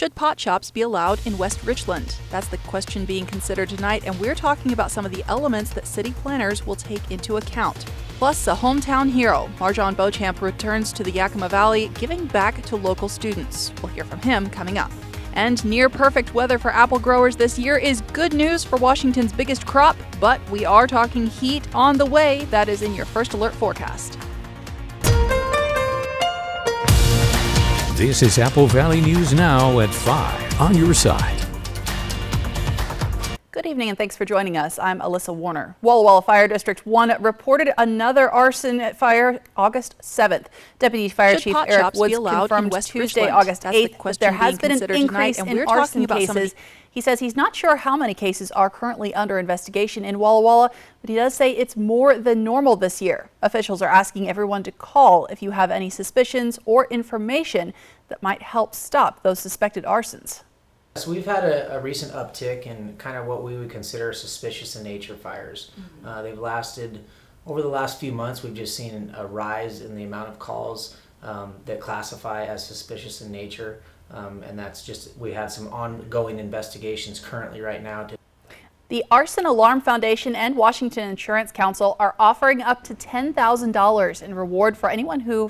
Should pot shops be allowed in West Richland? That's the question being considered tonight, and we're talking about some of the elements that city planners will take into account. Plus, a hometown hero, Marjon Beauchamp, returns to the Yakima Valley, giving back to local students. We'll hear from him coming up. And near-perfect weather for apple growers this year is good news for Washington's biggest crop, but we are talking heat on the way. That is in your First Alert forecast. This is Apple Valley News Now at 5 on your side. Good evening and thanks for joining us. I'm Alyssa Warner. Walla Walla Fire District 1 reported another arson fire August 7th. Deputy Fire Chief Eric Woods confirmed Tuesday, August 8th, that there has been an increase in arson cases. He says he's not sure how many cases are currently under investigation in Walla Walla, but he does say it's more than normal this year. Officials are asking everyone to call if you have any suspicions or information that might help stop those suspected arsons. So we've had a recent uptick in kind of what we would consider suspicious in nature fires. They've lasted, over the last few months, we've just seen a rise in the amount of calls that classify as suspicious in nature. And that's just, we have some ongoing investigations currently right now. The Arson Alarm Foundation and Washington Insurance Council are offering up to $10,000 in reward for anyone who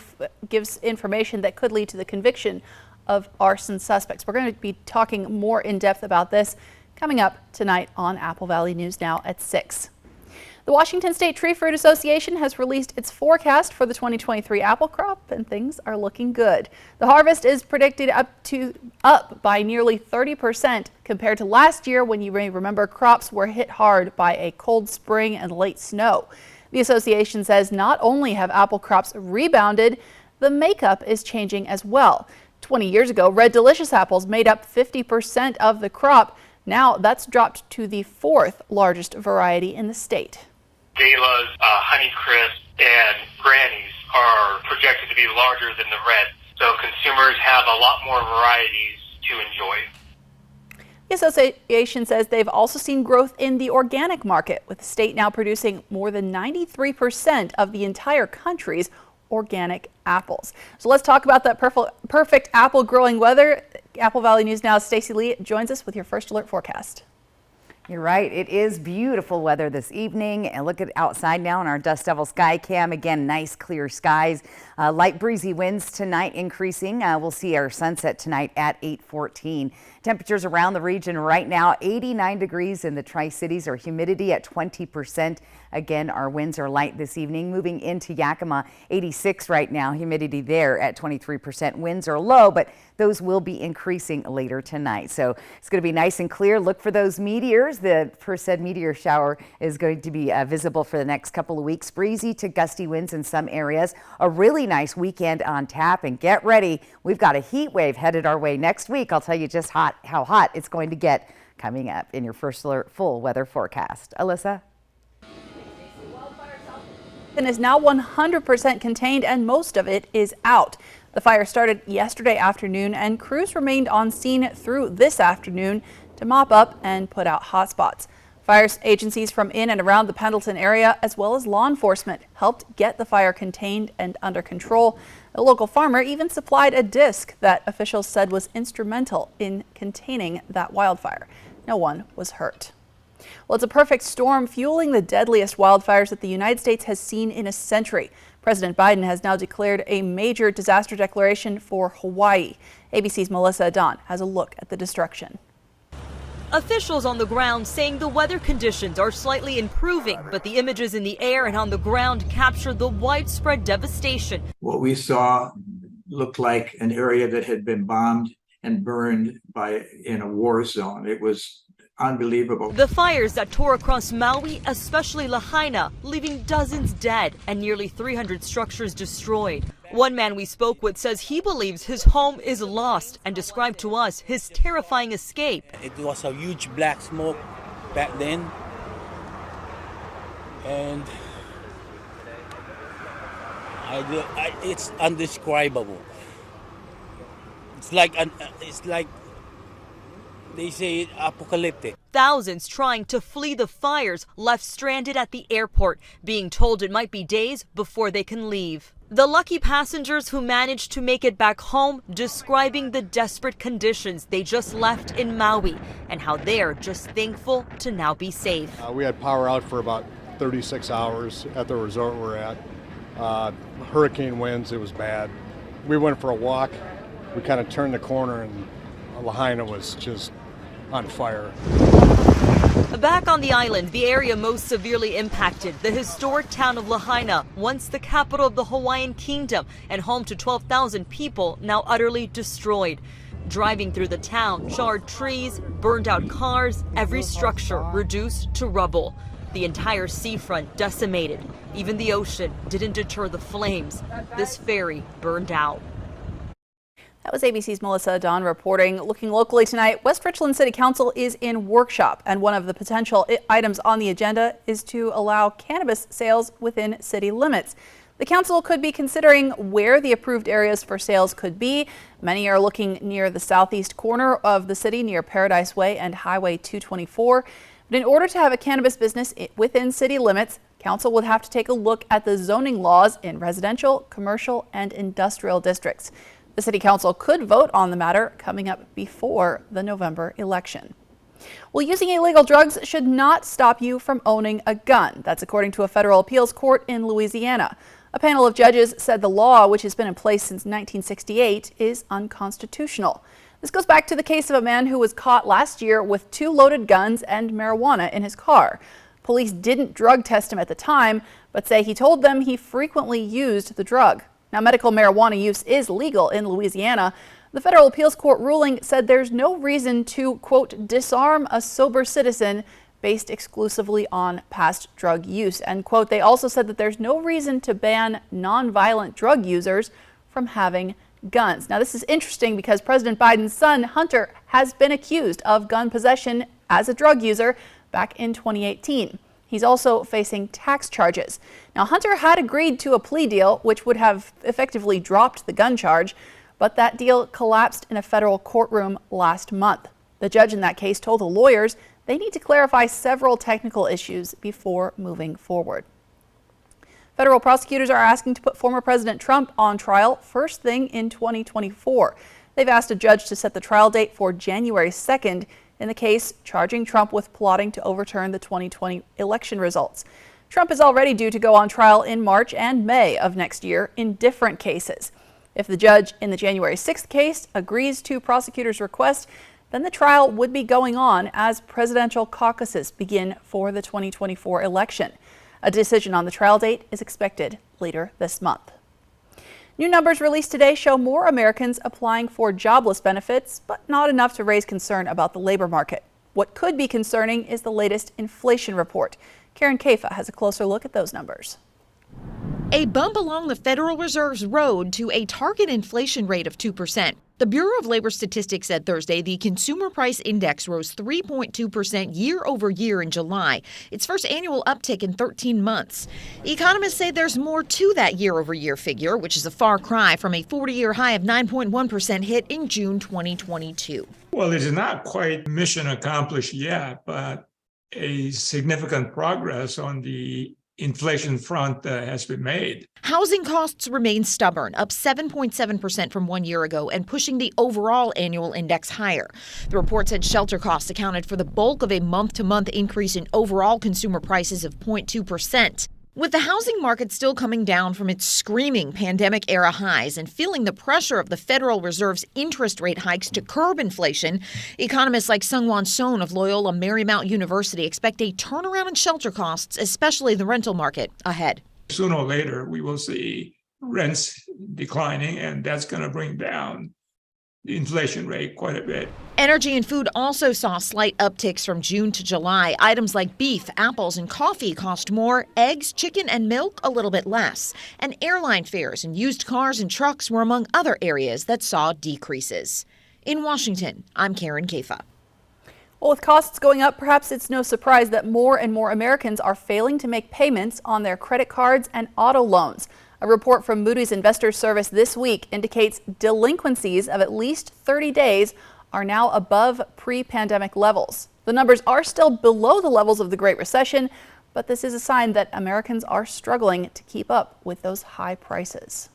gives information that could lead to the conviction of arson suspects. We're going to be talking more in depth about this coming up tonight on Apple Valley News Now at 6. The Washington State Tree Fruit Association has released its forecast for the 2023 apple crop, and things are looking good. The harvest is predicted up by nearly 30% compared to last year, when you may remember crops were hit hard by a cold spring and late snow. The association says not only have apple crops rebounded, the makeup is changing as well. 20 years ago, Red Delicious apples made up 50% of the crop. Now that's dropped to the fourth largest variety in the state. Gala's, Honeycrisp, and Granny's are projected to be larger than the Red, so consumers have a lot more varieties to enjoy. The association says they've also seen growth in the organic market, with the state now producing more than 93% of the entire country's organic apples. So let's talk about that perfect apple growing weather. Apple Valley News Now's Stacey Lee joins us with your First Alert forecast. You're right. It is beautiful weather this evening. And look at outside now on our Dust Devil Sky Cam. Again, nice clear skies. Light breezy winds tonight increasing. We'll see our sunset tonight at 8:14. Temperatures around the region right now, 89 degrees in the Tri-Cities, or humidity at 20%. Again, our winds are light this evening. Moving into Yakima, 86 right now, humidity there at 23%. Winds are low, but those will be increasing later tonight. So it's going to be nice and clear. Look for those meteors. The Perseid meteor shower is going to be visible for the next couple of weeks. Breezy to gusty winds in some areas. A really nice weekend on tap, and get ready. We've got a heat wave headed our way next week. I'll tell you just how hot it's going to get coming up in your First Alert full weather forecast. Alyssa? And is now 100% contained, and most of it is out. The fire started yesterday afternoon, and crews remained on scene through this afternoon to mop up and put out hotspots. Fire agencies from in and around the Pendleton area, as well as law enforcement, helped get the fire contained and under control. A local farmer even supplied a disc that officials said was instrumental in containing that wildfire. No one was hurt. Well, it's a perfect storm fueling the deadliest wildfires that the United States has seen in a century. President Biden has now declared a major disaster declaration for Hawaii. ABC's Melissa Adon has a look at the destruction. Officials on the ground saying the weather conditions are slightly improving, but the images in the air and on the ground capture the widespread devastation. What we saw looked like an area that had been bombed and burned in a war zone. It was unbelievable. The fires that tore across Maui, especially Lahaina, leaving dozens dead and nearly 300 structures destroyed. One man we spoke with says he believes his home is lost and described to us his terrifying escape. It was a huge black smoke back then, and it's indescribable. It's like they say apocalyptic. Thousands trying to flee the fires left stranded at the airport, being told it might be days before they can leave. The lucky passengers who managed to make it back home describing the desperate conditions they just left in Maui and how they're just thankful to now be safe. We had power out for about 36 hours at the resort we're at. Hurricane winds, it was bad. We went for a walk. We kind of turned the corner and Lahaina was just on fire. Back on the island, the area most severely impacted, the historic town of Lahaina, once the capital of the Hawaiian Kingdom and home to 12,000 people, now utterly destroyed. Driving through the town, charred trees, burned out cars, every structure reduced to rubble. The entire seafront decimated. Even the ocean didn't deter the flames. This ferry burned out. That was ABC's Melissa Dunn reporting. Looking locally tonight, West Richland City Council is in workshop, and one of the potential items on the agenda is to allow cannabis sales within city limits. The council could be considering where the approved areas for sales could be. Many are looking near the southeast corner of the city, near Paradise Way and Highway 224. But in order to have a cannabis business within city limits, council would have to take a look at the zoning laws in residential, commercial, and industrial districts. The City Council could vote on the matter coming up before the November election. Well, using illegal drugs should not stop you from owning a gun. That's according to a federal appeals court in Louisiana. A panel of judges said the law, which has been in place since 1968, is unconstitutional. This goes back to the case of a man who was caught last year with 2 loaded guns and marijuana in his car. Police didn't drug test him at the time, but say he told them he frequently used the drug. Now, medical marijuana use is legal in Louisiana. The federal appeals court ruling said there's no reason to, quote, disarm a sober citizen based exclusively on past drug use, end quote. They also said that there's no reason to ban nonviolent drug users from having guns. Now, this is interesting because President Biden's son, Hunter, has been accused of gun possession as a drug user back in 2018. He's also facing tax charges. Now, Hunter had agreed to a plea deal, which would have effectively dropped the gun charge, but that deal collapsed in a federal courtroom last month. The judge in that case told the lawyers they need to clarify several technical issues before moving forward. Federal prosecutors are asking to put former President Trump on trial first thing in 2024. They've asked a judge to set the trial date for January 2nd. In the case, charging Trump with plotting to overturn the 2020 election results. Trump is already due to go on trial in March and May of next year in different cases. If the judge in the January 6th case agrees to prosecutors' request, then the trial would be going on as presidential caucuses begin for the 2024 election. A decision on the trial date is expected later this month. New numbers released today show more Americans applying for jobless benefits, but not enough to raise concern about the labor market. What could be concerning is the latest inflation report. Karen Kafa has a closer look at those numbers. A bump along the Federal Reserve's road to a target inflation rate of 2%. The Bureau of Labor Statistics said Thursday the Consumer Price Index rose 3.2% year over year in July, its first annual uptick in 13 months. Economists say there's more to that year over year figure, which is a far cry from a 40-year high of 9.1% hit in June 2022. Well, it is not quite mission accomplished yet, but a significant progress on the inflation front has been made. Housing costs remain stubborn, up 7.7% from 1 year ago and pushing the overall annual index higher. The report said shelter costs accounted for the bulk of a month-to-month increase in overall consumer prices of 0.2%. With the housing market still coming down from its screaming pandemic-era highs and feeling the pressure of the Federal Reserve's interest rate hikes to curb inflation, economists like Seung-Won Son of Loyola Marymount University expect a turnaround in shelter costs, especially the rental market, ahead. Sooner or later, we will see rents declining, and that's going to bring down the inflation rate quite a bit. Energy and food also saw slight upticks from June to July. Items like beef, apples, and coffee cost more. Eggs, chicken, and milk a little bit less. And airline fares and used cars and trucks were among other areas that saw decreases. In Washington, I'm Karen Kafa. Well, with costs going up, perhaps it's no surprise that more and more Americans are failing to make payments on their credit cards and auto loans. A report from Moody's Investors Service this week indicates delinquencies of at least 30 days are now above pre-pandemic levels. The numbers are still below the levels of the Great Recession, But this is a sign that Americans are struggling to keep up with those high prices.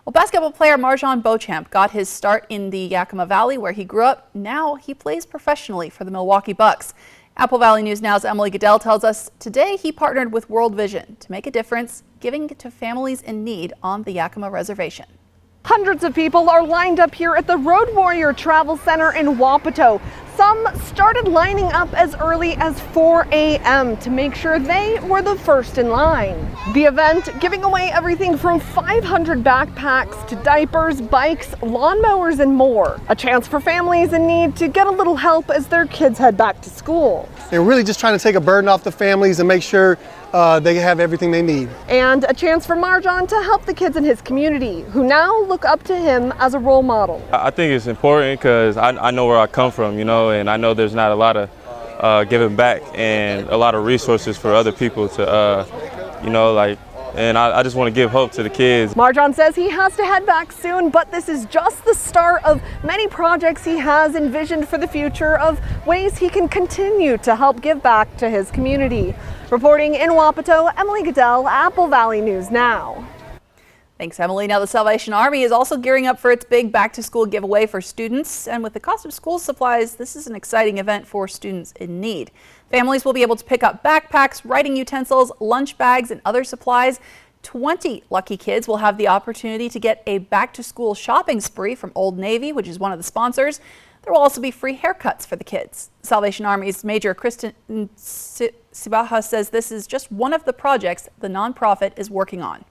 Well, basketball player MarJon Beauchamp got his start in the Yakima Valley where he grew up. Now he plays professionally for the Milwaukee Bucks. Apple Valley News Now's Emily Goodell tells us today he partnered with World Vision to make a difference, giving to families in need on the Yakima Reservation. Hundreds of people are lined up here at the Road Warrior Travel Center in Wapato. Some started lining up as early as 4 a.m. to make sure they were the first in line. The event giving away everything from 500 backpacks to diapers, bikes, lawnmowers, and more. A chance for families in need to get a little help as their kids head back to school. They're really just trying to take a burden off the families and make sure they have everything they need. And a chance for MarJon to help the kids in his community, who now look up to him as a role model. I think it's important because I know where I come from, and I know there's not a lot of giving back and a lot of resources for other people to, and I just want to give hope to the kids. MarJon says he has to head back soon, but this is just the start of many projects he has envisioned for the future of ways he can continue to help give back to his community. Reporting in Wapato, Emily Goodell, Apple Valley News Now. Thanks, Emily. Now, the Salvation Army is also gearing up for its big back-to-school giveaway for students. And with the cost of school supplies, this is an exciting event for students in need. Families will be able to pick up backpacks, writing utensils, lunch bags, and other supplies. 20 lucky kids will have the opportunity to get a back-to-school shopping spree from Old Navy, which is one of the sponsors. There will also be free haircuts for the kids. Salvation Army's Major Kristen Sibaha says this is just one of the projects the nonprofit is working on.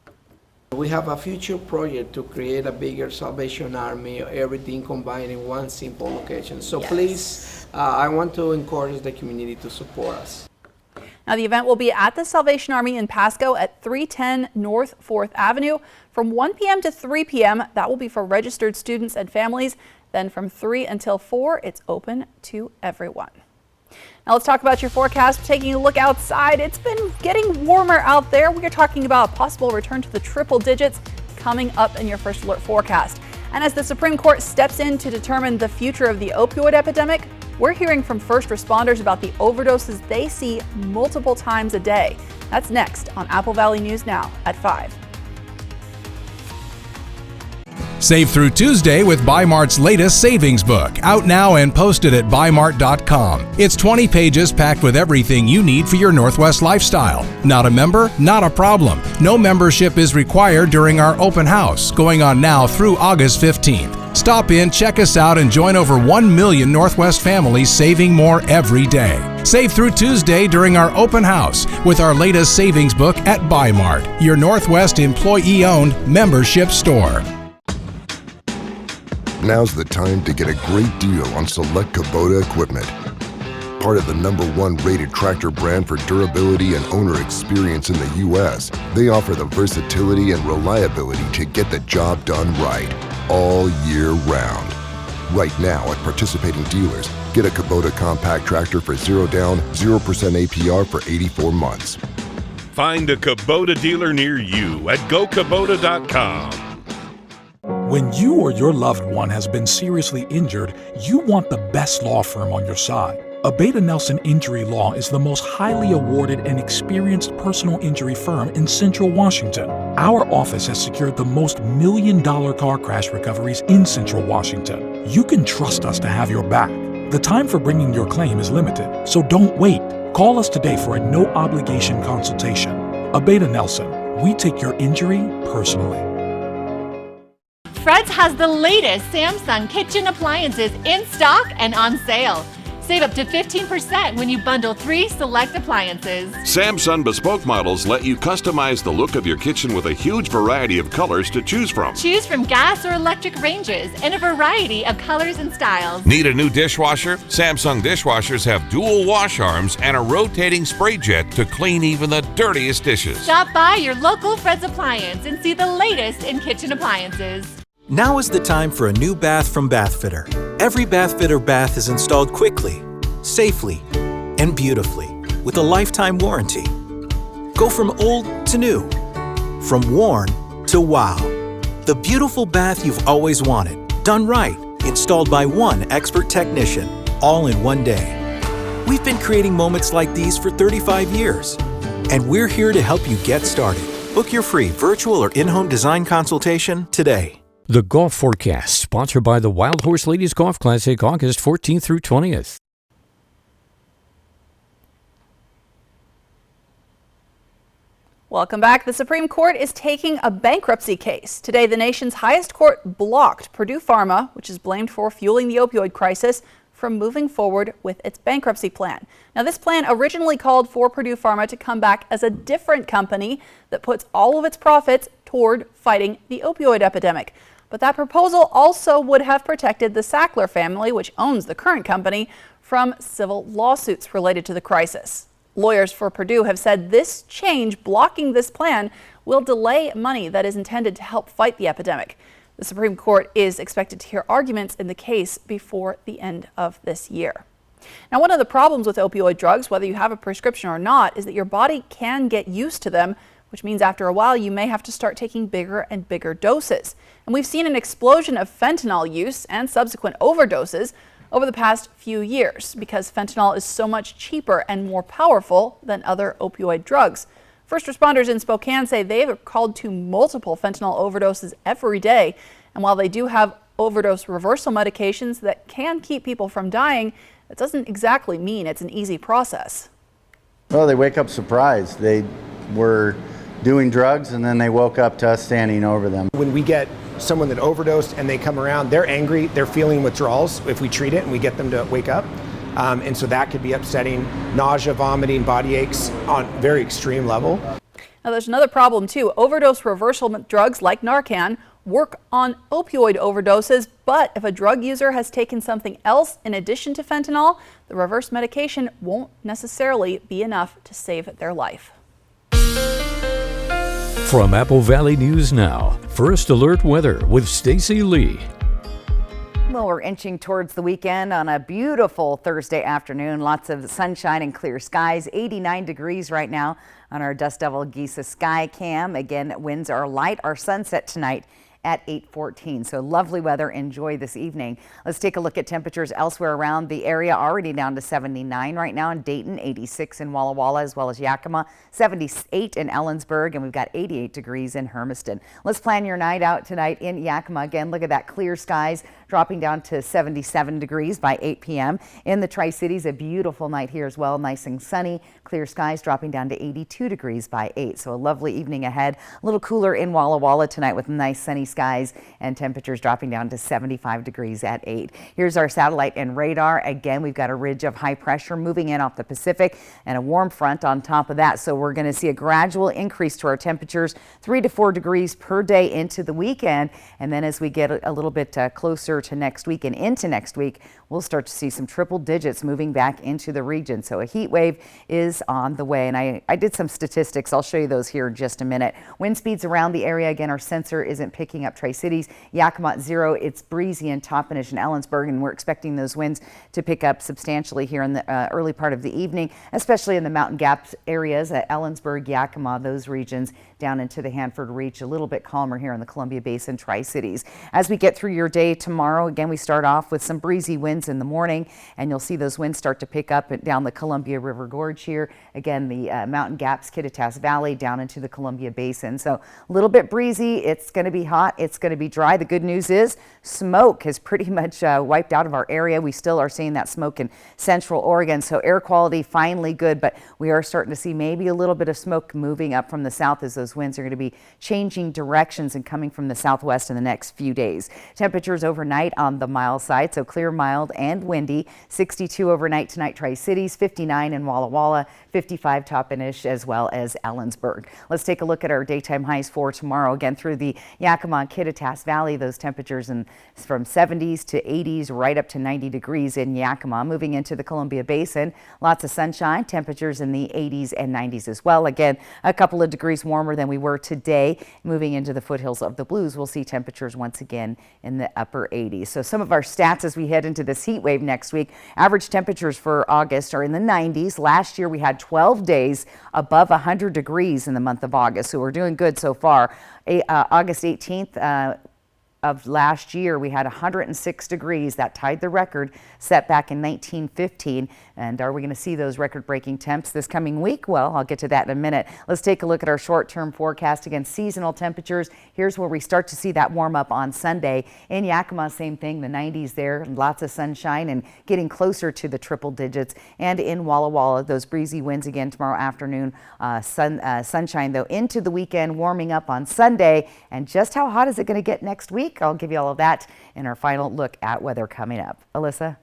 We have a future project to create a bigger Salvation Army, everything combined in one simple location. So please, I want to encourage the community to support us. Now, the event will be at the Salvation Army in Pasco at 310 North 4th Avenue from 1 p.m. to 3 p.m. That will be for registered students and families. Then from 3 until 4, it's open to everyone. Now let's talk about your forecast. Taking a look outside, it's been getting warmer out there. We are talking about a possible return to the triple digits coming up in your first alert forecast. And as the Supreme Court steps in to determine the future of the opioid epidemic, we're hearing from first responders about the overdoses they see multiple times a day. That's next on Apple Valley News Now at 5. Save through Tuesday with Bi-Mart's latest savings book, out now and posted at bimart.com. It's 20 pages packed with everything you need for your Northwest lifestyle. Not a member? Not a problem. No membership is required during our open house, going on now through August 15th. Stop in, check us out, and join over 1 million Northwest families saving more every day. Save through Tuesday during our open house with our latest savings book at Bi-Mart, your Northwest employee-owned membership store. Now's the time to get a great deal on select Kubota equipment. Part of the #1 rated tractor brand for durability and owner experience in the U.S., they offer the versatility and reliability to get the job done right, all year round. Right now at participating dealers, get a Kubota compact tractor for 0 down, 0% APR for 84 months. Find a Kubota dealer near you at GoKubota.com. When you or your loved one has been seriously injured, you want the best law firm on your side. Abeta Nelson Injury Law is the most highly awarded and experienced personal injury firm in Central Washington. Our office has secured the most million-dollar car crash recoveries in Central Washington. You can trust us to have your back. The time for bringing your claim is limited, so don't wait. Call us today for a no-obligation consultation. Abeta Nelson, we take your injury personally. Fred's has the latest Samsung kitchen appliances in stock and on sale. Save up to 15% when you bundle 3 select appliances. Samsung bespoke models let you customize the look of your kitchen with a huge variety of colors to choose from. Choose from gas or electric ranges in a variety of colors and styles. Need a new dishwasher? Samsung dishwashers have dual wash arms and a rotating spray jet to clean even the dirtiest dishes. Stop by your local Fred's Appliance and see the latest in kitchen appliances. Now is the time for a new bath from Bathfitter. Every Bathfitter bath is installed quickly, safely, and beautifully with a lifetime warranty. Go from old to new, from worn to wow. The beautiful bath you've always wanted, done right, installed by one expert technician, all in one day. We've been creating moments like these for 35 years, And we're here to help you get started. Book your free virtual or in-home design consultation today. The Golf Forecast, sponsored by the Wild Horse Ladies Golf Classic, August 14th through 20th. Welcome back. The Supreme Court is taking a bankruptcy case. Today, the nation's highest court blocked Purdue Pharma, which is blamed for fueling the opioid crisis, from moving forward with its bankruptcy plan. Now, this plan originally called for Purdue Pharma to come back as a different company that puts all of its profits toward fighting the opioid epidemic. But that proposal also would have protected the Sackler family, which owns the current company, from civil lawsuits related to the crisis. Lawyers for Purdue have said this change blocking this plan will delay money that is intended to help fight the epidemic. The Supreme Court is expected to hear arguments in the case before the end of this year. Now, one of the problems with opioid drugs, whether you have a prescription or not, is that your body can get used to them, which means after a while you may have to start taking bigger and bigger doses. And we've seen an explosion of fentanyl use and subsequent overdoses over the past few years because fentanyl is so much cheaper and more powerful than other opioid drugs. First responders in Spokane say they are called to multiple fentanyl overdoses every day. And while they do have overdose reversal medications that can keep people from dying, that doesn't exactly mean it's an easy process. Well, they wake up surprised. They were doing drugs and then they woke up to us standing over them. When we get someone that overdosed and they come around, they're angry, they're feeling withdrawals if we treat it and we get them to wake up. And so that could be upsetting, nausea, vomiting, body aches on very extreme level. Now there's another problem too. Overdose reversal drugs like Narcan work on opioid overdoses, but if a drug user has taken something else in addition to fentanyl, the reverse medication won't necessarily be enough to save their life. From Apple Valley News Now, First Alert Weather with Stacy Lee. Well, we're inching towards the weekend on a beautiful Thursday afternoon. Lots of sunshine and clear skies. 89 degrees right now on our Dust Devil Giza sky cam. Again, winds are light. Our sunset tonight at 8:14. So lovely weather. Enjoy this evening. Let's take a look at temperatures elsewhere around the area. Already down to 79 right now in Dayton, 86 in Walla Walla, as well as Yakima, 78 in Ellensburg, and we've got 88 degrees in Hermiston. Let's plan your night out tonight in Yakima. Again, look at that, clear skies dropping down to 77 degrees by 8 p.m. In the Tri-Cities, a beautiful night here as well. Nice and sunny. Clear skies dropping down to 82 degrees by 8. So a lovely evening ahead. A little cooler in Walla Walla tonight with nice sunny skies and temperatures dropping down to 75 degrees at 8. Here's our satellite and radar. Again, we've got a ridge of high pressure moving in off the Pacific and a warm front on top of that. So we're going to see a gradual increase to our temperatures, 3 to 4 degrees per day into the weekend. And then as we get a little bit closer to next week and into next week, we'll start to see some triple digits moving back into the region. So a heat wave is on the way. And I did some statistics. I'll show you those here in just a minute. Wind speeds around the area. Again, our sensor isn't picking up Tri-Cities. Yakima at 0. It's breezy in Toppenish and Ellensburg, and we're expecting those winds to pick up substantially here in the early part of the evening, especially in the Mountain Gaps areas at Ellensburg, Yakima, those regions down into the Hanford Reach. A little bit calmer here in the Columbia Basin, Tri-Cities. As we get through your day tomorrow, again, we start off with some breezy winds in the morning, and you'll see those winds start to pick up down the Columbia River Gorge here. Again, the Mountain Gaps, Kittitas Valley down into the Columbia Basin. So a little bit breezy. It's going to be hot. It's going to be dry. The good news is smoke has pretty much wiped out of our area. We still are seeing that smoke in Central Oregon. So air quality finally good, but we are starting to see maybe a little bit of smoke moving up from the south as those winds are going to be changing directions and coming from the southwest in the next few days. Temperatures overnight on the mild side, so clear, mild, and windy. 62 overnight tonight, Tri-Cities, 59 in Walla Walla, 55 Toppenish, as well as Ellensburg. Let's take a look at our daytime highs for tomorrow. Again, through the Yakima and Kittitas Valley, those temperatures from 70s to 80s, right up to 90 degrees in Yakima. Moving into the Columbia Basin, lots of sunshine, temperatures in the 80s and 90s as well. Again, a couple of degrees warmer than we were today. Moving into the foothills of the Blues, we'll see temperatures once again in the upper 80s. So some of our stats as we head into this heat wave next week. Average temperatures for August are in the 90s. Last year we had 12 days above 100 degrees in the month of August, so we're doing good so far. August 18th, of last year, we had 106 degrees. That tied the record set back in 1915. And are we going to see those record-breaking temps this coming week? Well, I'll get to that in a minute. Let's take a look at our short-term forecast. Again, seasonal temperatures. Here's where we start to see that warm up on Sunday. In Yakima, same thing, the 90s there, lots of sunshine and getting closer to the triple digits. And in Walla Walla, those breezy winds again tomorrow afternoon. Sunshine, though, into the weekend, warming up on Sunday. And just how hot is it going to get next week? I'll give you all of that in our final look at weather coming up. Alyssa?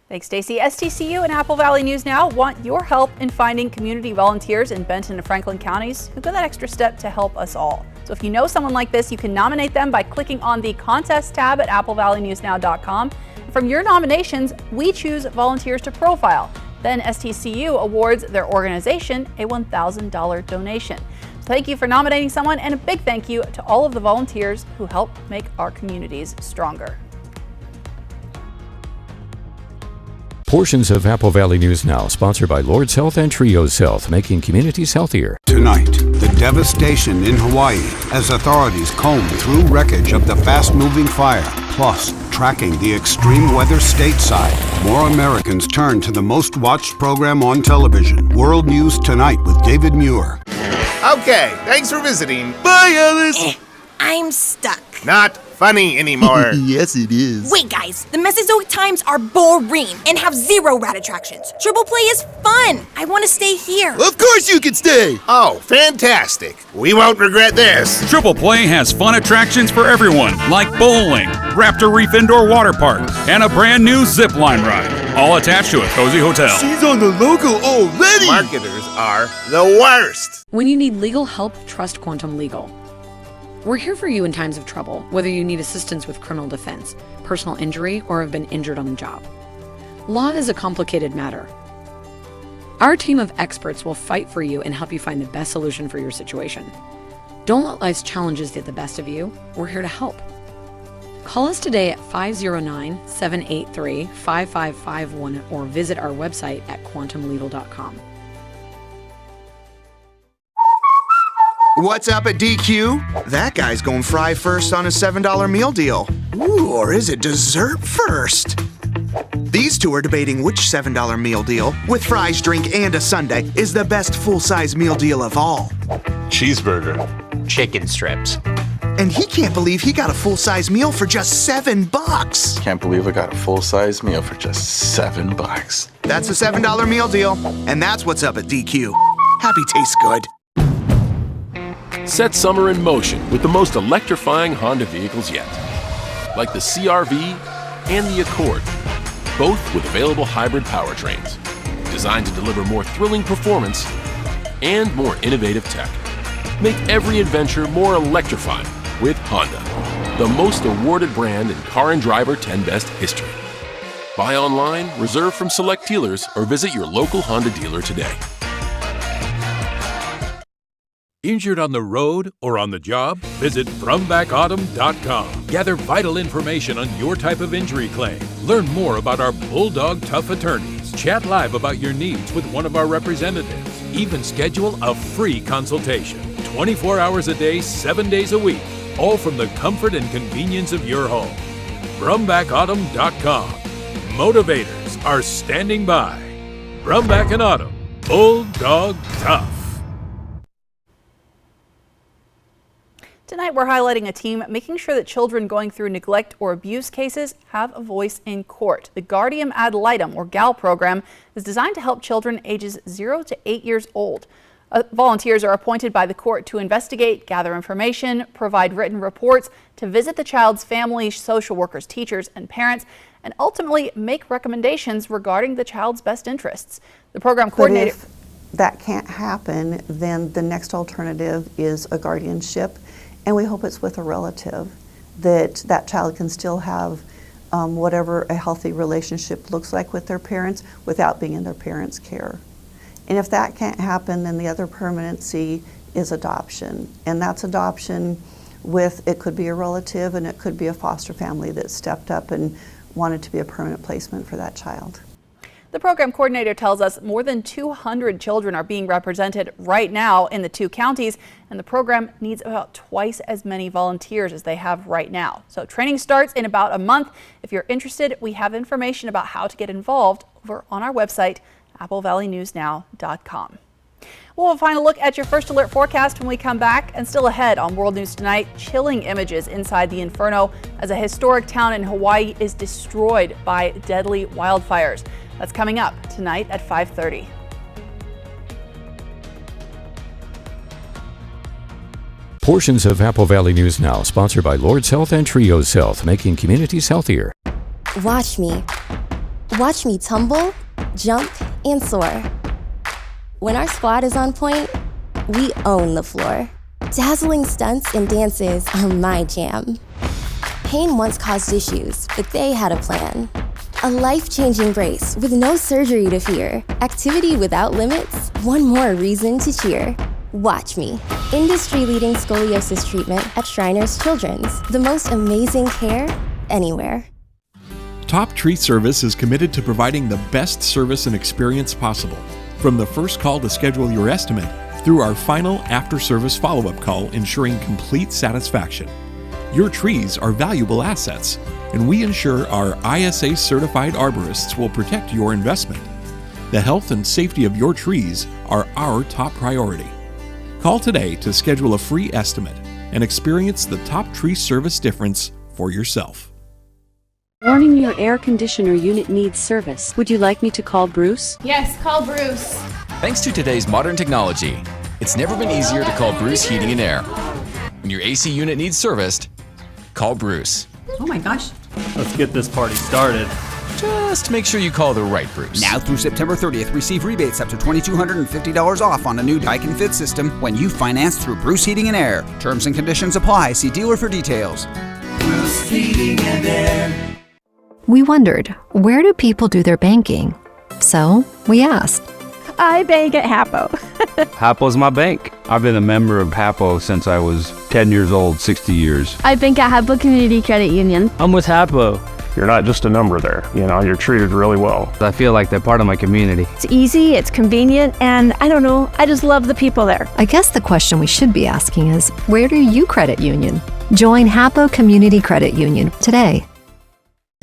Thanks, Stacy. STCU and Apple Valley News Now want your help in finding community volunteers in Benton and Franklin counties who go that extra step to help us all. So if you know someone like this, you can nominate them by clicking on the contest tab at applevalleynewsnow.com. From your nominations, we choose volunteers to profile. Then STCU awards their organization a $1,000 donation. So thank you for nominating someone, and a big thank you to all of the volunteers who help make our communities stronger. Portions of Apple Valley News Now, sponsored by Lord's Health and Trios Health, making communities healthier. Tonight, the devastation in Hawaii as authorities comb through wreckage of the fast-moving fire, plus tracking the extreme weather stateside. More Americans turn to the most-watched program on television, World News Tonight with David Muir. Okay, thanks for visiting. Bye, Alice. I'm stuck. Not funny anymore. Yes, it is. Wait, guys, the Mesozoic times are boring and have 0 rad attractions. Triple play is fun. I want to stay here. Of course you can stay. Oh, fantastic. We won't regret this. Triple Play has fun attractions for everyone, like bowling, Raptor Reef Indoor Water Park, and a brand new zip line ride, all attached to a cozy hotel. She's on the logo already. Marketers are the worst. When you need legal help, trust Quantum Legal. We're here for you in times of trouble, whether you need assistance with criminal defense, personal injury, or have been injured on the job. Law is a complicated matter. Our team of experts will fight for you and help you find the best solution for your situation. Don't let life's challenges get the best of you. We're here to help. Call us today at 509-783-5551 or visit our website at quantumlegal.com. What's up at DQ? That guy's going fry first on a $7 meal deal. Ooh, or is it dessert first? These two are debating which $7 meal deal, with fries, drink, and a sundae, is the best full-size meal deal of all. Cheeseburger. Chicken strips. And he can't believe he got a full-size meal for just $7. Can't believe I got a full-size meal for just $7. That's a $7 meal deal, and that's what's up at DQ. Happy tastes good. Set summer in motion with the most electrifying Honda vehicles yet. Like the CR-V and the Accord, both with available hybrid powertrains, designed to deliver more thrilling performance and more innovative tech. Make every adventure more electrifying with Honda, the most awarded brand in Car and Driver 10 Best history. Buy online, reserve from select dealers, or visit your local Honda dealer today. Injured on the road or on the job? Visit FromBackAutumn.com. Gather vital information on your type of injury claim. Learn more about our Bulldog Tough attorneys. Chat live about your needs with one of our representatives. Even schedule a free consultation. 24 hours a day, 7 days a week. All from the comfort and convenience of your home. FromBackAutumn.com. Motivators are standing by. Brumback and Autumn. Bulldog Tough. Tonight, we're highlighting a team making sure that children going through neglect or abuse cases have a voice in court. The Guardium Ad Litem, or GAL program, is designed to help children ages 0 to 8 years old. Volunteers are appointed by the court to investigate, gather information, provide written reports, to visit the child's family, social workers, teachers, and parents, and ultimately make recommendations regarding the child's best interests. The program coordinator... But if that can't happen, then the next alternative is a guardianship. And we hope it's with a relative, that that child can still have whatever a healthy relationship looks like with their parents without being in their parents' care. And if that can't happen, then the other permanency is adoption. And that's adoption with, it could be a relative and it could be a foster family that stepped up and wanted to be a permanent placement for that child. The program coordinator tells us more than 200 children are being represented right now in the 2 counties, and the program needs about twice as many volunteers as they have right now. So training starts in about a month. If you're interested, we have information about how to get involved over on our website, applevalleynewsnow.com. We'll have a final look at your First Alert forecast when we come back. And still ahead on World News Tonight, chilling images inside the Inferno as a historic town in Hawaii is destroyed by deadly wildfires. That's coming up tonight at 5:30. Portions of Apple Valley News Now, sponsored by Lord's Health and Trios Health, making communities healthier. Watch me. Watch me tumble, jump, and soar. When our squad is on point, we own the floor. Dazzling stunts and dances are my jam. Pain once caused issues, but they had a plan. A life-changing brace with no surgery to fear. Activity without limits, one more reason to cheer. Watch me. Industry-leading scoliosis treatment at Shriners Children's. The most amazing care anywhere. Top Tree Service is committed to providing the best service and experience possible. From the first call to schedule your estimate through our final after-service follow-up call, ensuring complete satisfaction. Your trees are valuable assets, and we ensure our ISA-certified arborists will protect your investment. The health and safety of your trees are our top priority. Call today to schedule a free estimate and experience the Top Tree Service difference for yourself. Warning, your air conditioner unit needs service. Would you like me to call Bruce? Yes, call Bruce. Thanks to today's modern technology, it's never been easier to call Bruce Heating and Air. When your AC unit needs serviced, call Bruce. Oh my gosh. Let's get this party started. Just make sure you call the right Bruce. Now through September 30th, receive rebates up to $2,250 off on a new Daikin Fit system when you finance through Bruce Heating and Air. Terms and conditions apply. See dealer for details. Bruce Heating and Air. We wondered, where do people do their banking? So we asked. I bank at Hapo. Hapo's my bank. I've been a member of Hapo since I was 10 years old, 60 years. I bank at Hapo Community Credit Union. I'm with Hapo. You're not just a number there, you're treated really well. I feel like they're part of my community. It's easy, it's convenient, and I don't know, I just love the people there. I guess the question we should be asking is, where do you credit union? Join Hapo Community Credit Union today.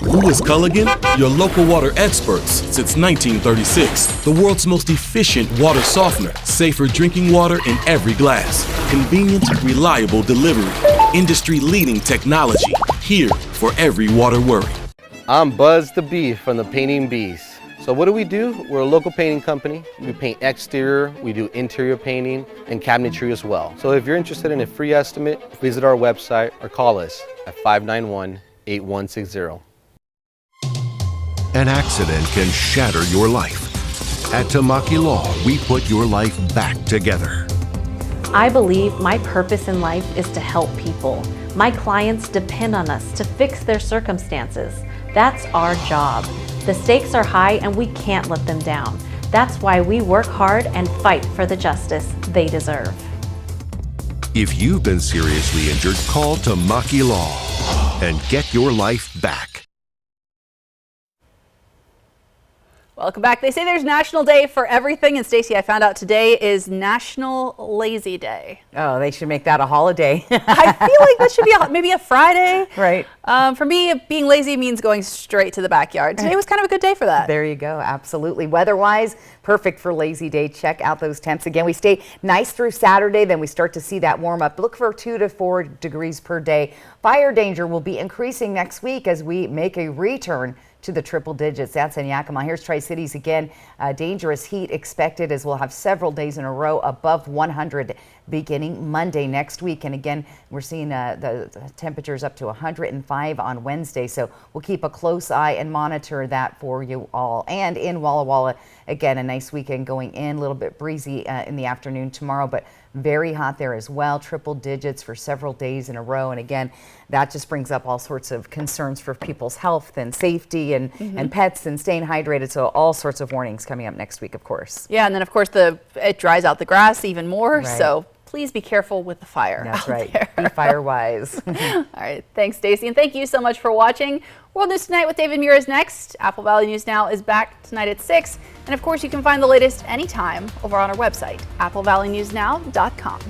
Who is Culligan? Your local water experts since 1936. The world's most efficient water softener. Safer drinking water in every glass. Convenient, reliable delivery. Industry-leading technology. Here for every water worry. I'm Buzz the Bee from the Painting Bees. So what do? We're a local painting company. We paint exterior, we do interior painting, and cabinetry as well. So if you're interested in a free estimate, visit our website or call us at 591-8160. An accident can shatter your life. At Tamaki Law, we put your life back together. I believe my purpose in life is to help people. My clients depend on us to fix their circumstances. That's our job. The stakes are high and we can't let them down. That's why we work hard and fight for the justice they deserve. If you've been seriously injured, call Tamaki Law and get your life back. Welcome back. They say there's National Day for everything, and Stacey, I found out today is National Lazy Day. Oh, they should make that a holiday. I feel like that should be maybe a Friday. Right. For me, being lazy means going straight to the backyard. Today was kind of a good day for that. There you go. Absolutely. Weather-wise, perfect for Lazy Day. Check out those temps. Again, we stay nice through Saturday, then we start to see that warm up. Look for 2 to 4 degrees per day. Fire danger will be increasing next week as we make a return to the triple digits. That's in Yakima. Here's Tri-Cities again. Dangerous heat expected as we'll have several days in a row above 100 beginning Monday next week. And again, we're seeing the temperatures up to 105 on Wednesday. So we'll keep a close eye and monitor that for you all. And in Walla Walla, again, a nice weekend going in, a little bit breezy in the afternoon tomorrow, but very hot there as well. Triple digits for several days in a row. And again, that just brings up all sorts of concerns for people's health and safety and pets and staying hydrated. So all sorts of warnings coming up next week, of course. Yeah, and then of course it dries out the grass even more. Right. So please be careful with the fire. That's out right. there. Be fire wise. All right. Thanks, Stacy. And thank you so much for watching. World News Tonight with David Muir is next. Apple Valley News Now is back tonight at 6. And of course, you can find the latest anytime over on our website, applevalleynewsnow.com.